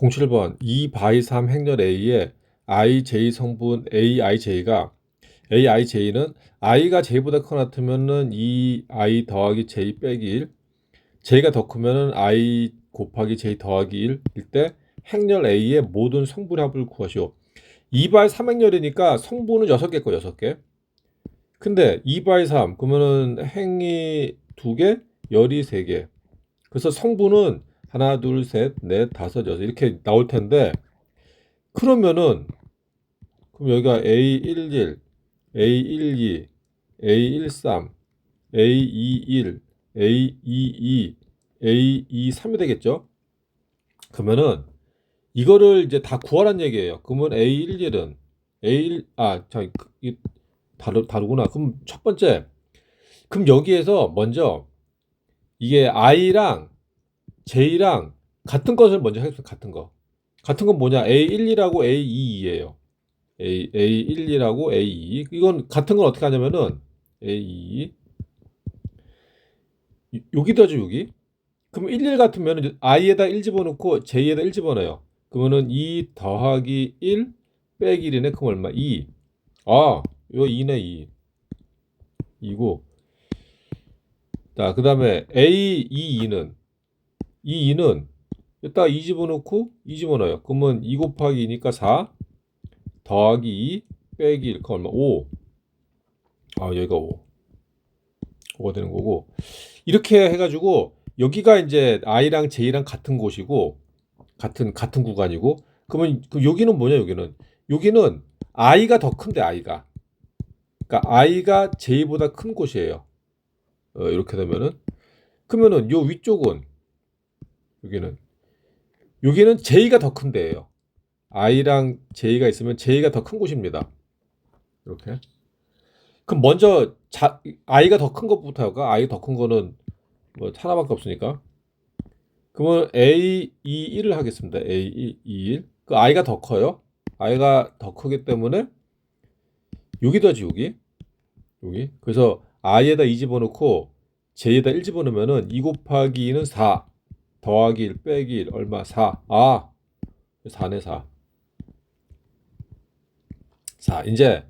07번 2바이3 행렬 A의 IJ 성분 AIJ가 AIJ는 I가 J보다 크거나 같으면은 2I 더하기 J 빼기 1, J가 더 크면은 I 곱하기 J 더하기 1일 때 행렬 A의 모든 성분의 합을 구하시오. 2바이3 행렬이니까 성분은 6개 거 6개. 근데 2바이3 그러면은 행이 2개, 열이 3개. 그래서 성분은 하나, 둘, 셋, 넷, 다섯, 여섯 이렇게 나올 텐데 그러면은 그럼 여기가 A11, A12, A13, A21, A22, A23이 되겠죠? 그러면은 이거를 이제 다 구하란 얘기예요. 그러면 A11은 다르구나. 그럼 첫 번째, 그럼 여기에서 먼저 이게 I랑 J랑 같은 것을 먼저 하겠습니다. 같은 건 뭐냐? A12라고 A22예요. A12라고 A22. 이건 같은 건 어떻게 하냐면은 A22 여기다죠, 여기. 그럼 11 같으면 I에다 1 집어넣고 J에다 1 집어넣어요. 그러면은 2 더하기 1 빼기 1이네. 그럼 얼마? 2. 아, 이거 2네, 2. 2고. 자, 그다음에 A22는 여기다 2 집어넣고 2 집어넣어요. 그러면 2 곱하기 2니까 4 더하기 2 빼기 1. 그럼 얼마? 5. 아, 여기가 5. 5가 되는 거고. 이렇게 해가지고 여기가 이제 I랑 J랑 같은 곳이고 같은 구간이고 그러면 여기는 뭐냐 여기는 I가 더 큰데 I가 그러니까 I가 J보다 큰 곳이에요. 이렇게 되면은 그러면은 요 위쪽은 여기는 J가 더 큰 데예요. I랑 J가 있으면 J가 더 큰 곳입니다. 이렇게. 그럼 먼저 I가 더 큰 것부터 할까? I 더 큰 거는 뭐 하나밖에 없으니까. 그러면 A21을 하겠습니다. A21. 그 I가 더 커요. I가 더 크기 때문에 여기다지 여기. 그래서 I에다 2 집어넣고 J에다 1 집어넣으면은 2 곱하기 2는 4 더하기 1 빼기 1 얼마? 4. 아, 4네 4. 자, 이제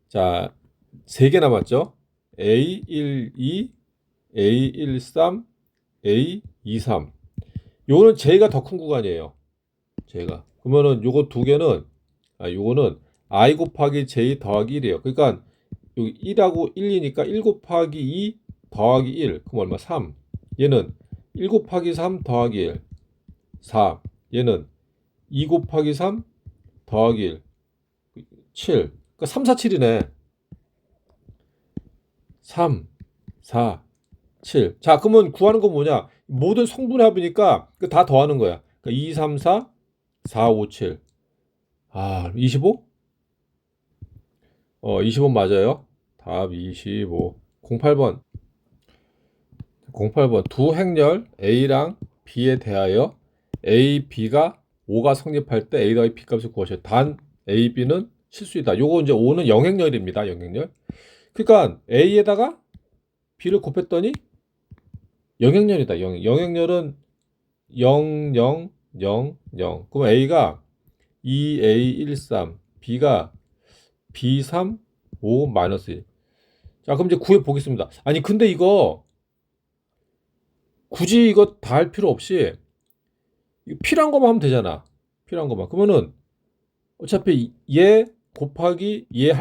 자, 3개 남았죠? A12, A13, A23. 요거는 J가 더 큰 구간이에요. J가. 그러면은 요거 두 개는 요거는 I 곱하기 J 더하기 1이에요. 그러니까 여기 1하고 1이니까 1 곱하기 2 더하기 1. 그럼 얼마? 3. 얘는 1 곱하기 3 더하기 1. 4. 얘는 2 곱하기 3 더하기 1. 7. 그러니까 3, 4, 7이네. 3, 4, 7. 자, 그러면 구하는 건 뭐냐? 모든 성분의 합이니까 다 더하는 거야. 그러니까 2, 3, 4, 4, 5, 7. 아, 25? 25 맞아요. 답 25. 08번. 08번. 두 행렬 A랑 B에 대하여 A, B가 5가 성립할 때 A 더하기 B 값을 구하셔. 단 A, B는 실수이다. 요거 이제 5는 영행렬입니다. 영행렬. 그러니까 A에다가 B를 곱했더니 영행렬이다. 영행렬은 0, 0, 0, 0. 그럼 A가 2A13, B가 B3, 5, 마이너스 1. 자, 그럼 이제 구해 보겠습니다. 아니, 근데 이거 굳이 이거 다 할 필요 없이 필요한 것만 하면 되잖아. 필요한 것만. 그러면은 어차피 얘 곱하기 얘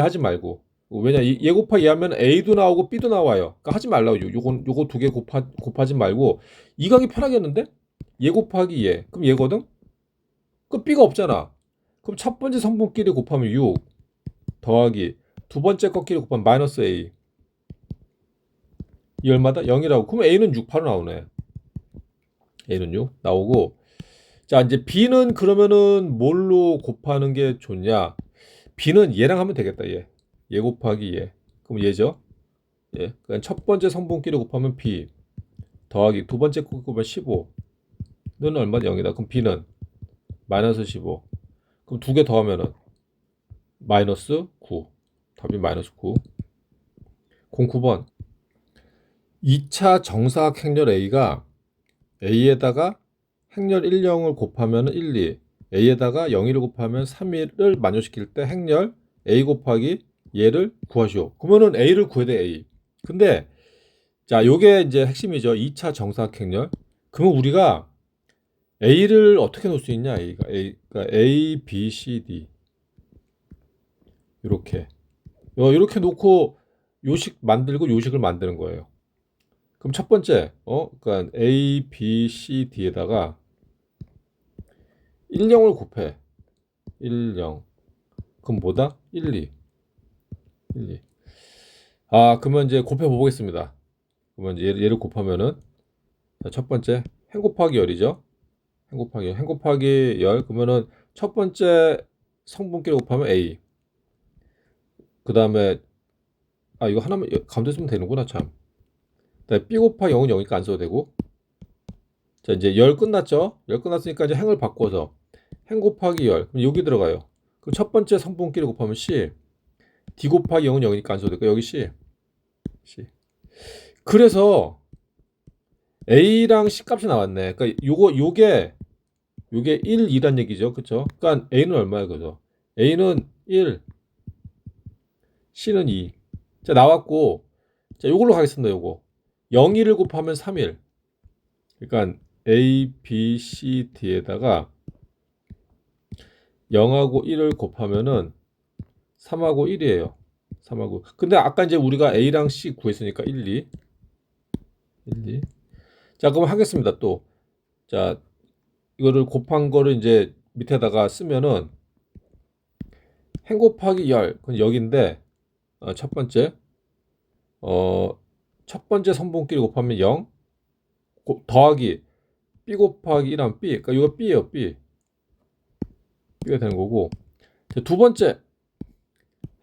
하지 말고. 왜냐, 얘 곱하기 얘 하면 A도 나오고 B도 나와요. 그러니까 하지 말라고. 요거 두 개 곱하지 말고 이거 하기 편하겠는데? 얘 곱하기 얘. 그럼 얘거든? 그 B가 없잖아. 그럼 첫 번째 성분끼리 곱하면 6 더하기 두 번째 것끼리 곱하면 마이너스 A. 이 얼마다? 0이라고. 그럼 A는 6, 바로 나오네. A는 6 나오고. 자, 이제 B는 그러면은 뭘로 곱하는 게 좋냐? B는 얘랑 하면 되겠다. 얘 곱하기 얘. 그럼 얘죠? 예. 그러니까 첫 번째 성분끼리 곱하면 B 더하기 두 번째 거 곱하면 15는 얼마다? 0이다. 그럼 B는 마이너스 15. 그럼 두 개 더하면은 마이너스 9. 답이 마이너스 9. 09번. 2차 정사각 행렬 A가 A에다가 행렬 1, 0을 곱하면 1, 2, a에다가 0, 1을 곱하면 3, 1을 만족시킬 때 행렬 a 곱하기 얘를 구하시오. 그러면은 a를 구해야 돼, a. 근데 자, 요게 이제 핵심이죠. 2차 정사각행렬. 그러면 우리가 a를 어떻게 놓을 수 있냐? 그러니까 a, b, c, d 이렇게 이렇게 놓고 요식 만들고 요식을 만드는 거예요. 그럼 첫 번째, 그러니까 a, b, c, d에다가 1, 0을 곱해. 1, 0. 그럼 뭐다? 1, 2. 1, 2. 아, 그러면 이제 곱해 보겠습니다. 그러면 이제 얘를 곱하면은 자, 첫 번째 행 곱하기 열이죠. 행 곱하기 열. 그러면은 첫 번째 성분끼리 곱하면 a. 그다음에 이거 하나만 가운데 쓰면 되는구나 참. 그다음에 b 곱하기 0은 0이니까 안 써도 되고. 자, 이제 열 끝났죠? 열 끝났으니까 이제 행을 바꿔서 행 곱하기 열. 그럼 여기 들어가요. 그럼 첫 번째 성분끼리 곱하면 c. d 곱하기 0은 0이니까 안 써도 되고 여기 c. 그래서 a랑 c 값이 나왔네. 그러니까 요게 1, 2란 얘기죠. 그쵸? 그러니까 a는 얼마야, 그죠? a는 1, c는 2. 자, 나왔고, 자, 요걸로 가겠습니다. 요거 0, 1을 곱하면 3, 1. 그러니까 a, b, c, d에다가 0하고 1을 곱하면은 3하고 1이에요. 3하고. 근데 아까 이제 우리가 a랑 c 구했으니까 1, 2. 1, 2. 자, 그럼 하겠습니다. 또. 자, 이거를 곱한 거를 이제 밑에다가 쓰면은 행 곱하기 열. 그건 여기인데, 첫 번째. 첫 번째 선분끼리 곱하면 0. 더하기 b 곱하기 1하면 b. 그러니까 이거 b예요, b. b가 되는 거고. 자, 두 번째.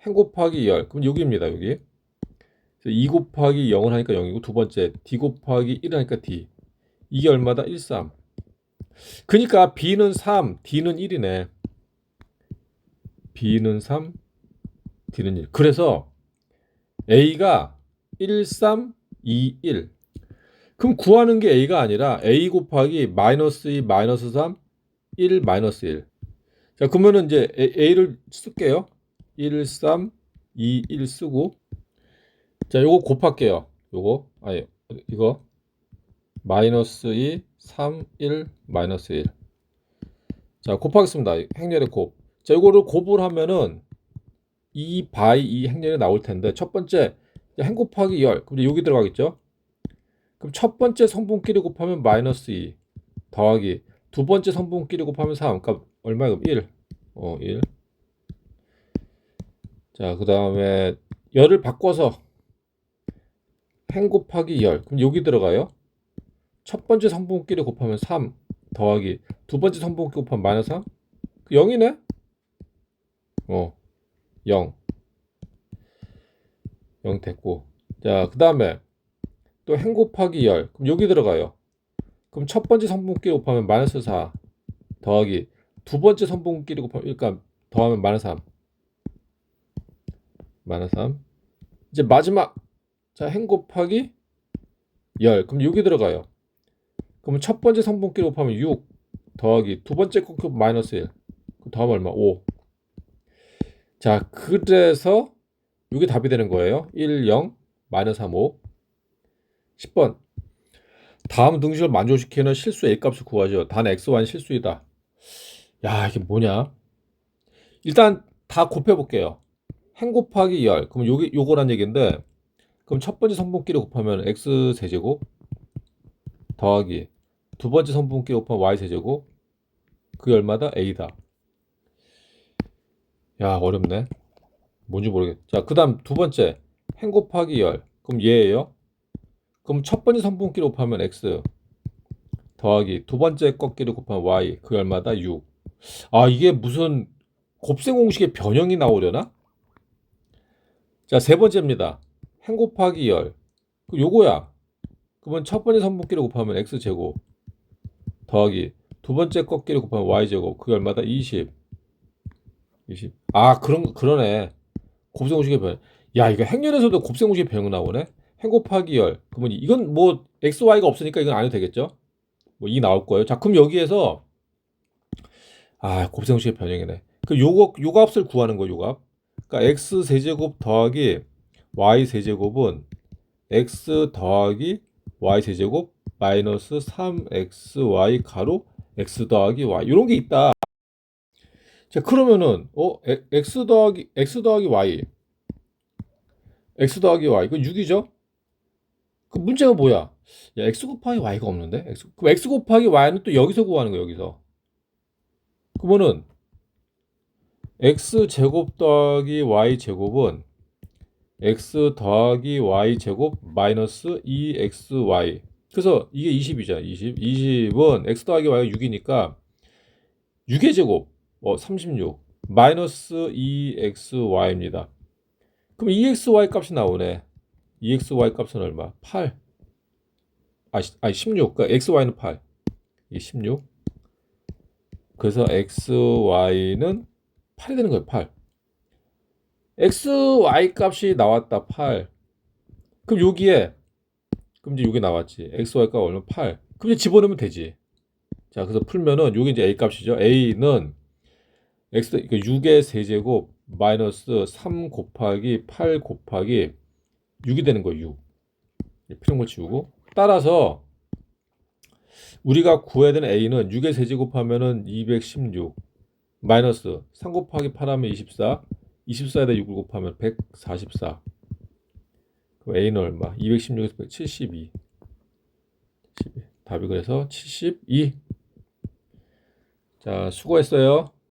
행 곱하기 열. 그럼 여기입니다, 여기. 2 곱하기 0을 하니까 0이고 두 번째 d 곱하기 1을 하니까 d. 이게 얼마다? 1, 3. 그러니까 b는 3, d는 1이네. b는 3, d는 1. 그래서 a가 1, 3, 2, 1. 그럼 구하는 게 a가 아니라 a 곱하기 마이너스 2, 마이너스 3, 1, 마이너스 1. 자, 그러면은 이제 a를 쓸게요. 1, 3, 2, 1 쓰고. 자, 요거 곱할게요. 이거 마이너스 2, 3, 1, 마이너스 1. 자, 곱하겠습니다. 행렬의 곱. 자, 이거를 곱을 하면은 2 바이 2 행렬이 나올 텐데 첫 번째 행 곱하기 열. 그럼 여기 들어가겠죠? 그럼 첫 번째 성분끼리 곱하면 마이너스 2 더하기 두 번째 성분끼리 곱하면 3. 그러니까 얼마야? 그럼 1. 1. 자, 그다음에 열을 바꿔서 행 곱하기 열. 그럼 여기 들어가요. 첫 번째 성분끼리 곱하면 3 더하기 두 번째 성분끼리 곱하면 마이너스 3. 0이네? 0. 0 됐고. 자, 그다음에 또 행 곱하기 열. 그럼 여기 들어가요. 그럼 첫 번째 성분끼리 곱하면 마이너스 4 더하기 두 번째 성분끼리 곱하면 그러니까 더하면 마이너스 3. 마이너스 3. 이제 마지막 자, 행 곱하기 열. 그럼 여기 들어가요. 그럼 첫 번째 성분끼리 곱하면 6 더하기 두 번째 거 마이너스 1. 그 다음 얼마? 5. 자, 그래서 이게 답이 되는 거예요. 1, 0, 마이너스 3, 5. 10번. 다음 등식을 만족시키는 실수 A값을 구하죠. 단 X1 실수이다. 야, 이게 뭐냐? 일단 다 곱해볼게요. 행 곱하기 열. 그럼 요거란 얘기인데, 그럼 첫 번째 성분끼리 곱하면 X 세제곱 더하기 두 번째 성분끼리 곱하면 Y 세제곱 그게 얼마다? A다. 야, 어렵네. 뭔지 모르겠. 자, 그 다음 두 번째 행 곱하기 열. 그럼 얘예요. 그럼 첫 번째 성분끼리 곱하면 X 더하기 두 번째 것끼리 곱하면 Y 그게 얼마다? 6. 아, 이게 무슨 곱셈 공식의 변형이 나오려나? 자, 세 번째입니다. 행 곱하기 열. 그 요거야. 그러면 첫 번째 성분끼리 곱하면 X제곱 더하기 두 번째 것끼리 곱하면 Y제곱 그게 얼마다? 20. 20. 아, 그러네. 곱셈 공식의 변형. 야, 이거 행렬에서도 곱셈 공식의 변형 나오네. 행 곱하기 열. 그러면 이건 뭐 XY가 없으니까 이건 안 해도 되겠죠? 뭐 2 나올 거예요. 자, 그럼 여기에서 곱셈식의 변형이네. 그 요 값을 구하는 거, 요 값. 그러니까 x 세제곱 더하기 y 세제곱은 x 더하기 y 세제곱 마이너스 3xy 가로 x 더하기 y 이런 게 있다. 자, 그러면은 x 더하기 y 그 6이죠? 그 문제가 뭐야? 야, x 곱하기 y가 없는데? 그럼 x 곱하기 y는 또 여기서 구하는 거야, 여기서. 그러면은 x 제곱 더하기 y 제곱은 x 더하기 y 제곱 마이너스 2xy. 그래서 이게 20이잖아. 20은 x 더하기 y가 6이니까 6의 제곱 36 마이너스 2xy입니다. 그럼 2xy 값이 나오네. 2xy 값은 얼마? 8. 16. 그러니까 xy는 8. 이게 16. 그래서 xy는 8이 되는 거예요. 8. xy 값이 나왔다. 8. 그럼 여기에 그럼 이제 여기 나왔지. xy 값 얼마? 8. 그럼 이제 집어넣으면 되지. 자, 그래서 풀면은 여기 이제 a 값이죠. a는 x 그러니까 6의 세제곱 마이너스 3 곱하기 8 곱하기 6이 되는 거예요. 6. 필요한 거 지우고. 따라서 우리가 구해야 되는 a는 6의 세제곱 하면은 216 마이너스 3 곱하기 8 하면 24 24에다 6을 곱하면 144. 그럼 a는 얼마? 216에서 172. 답이 그래서 72. 자, 수고했어요.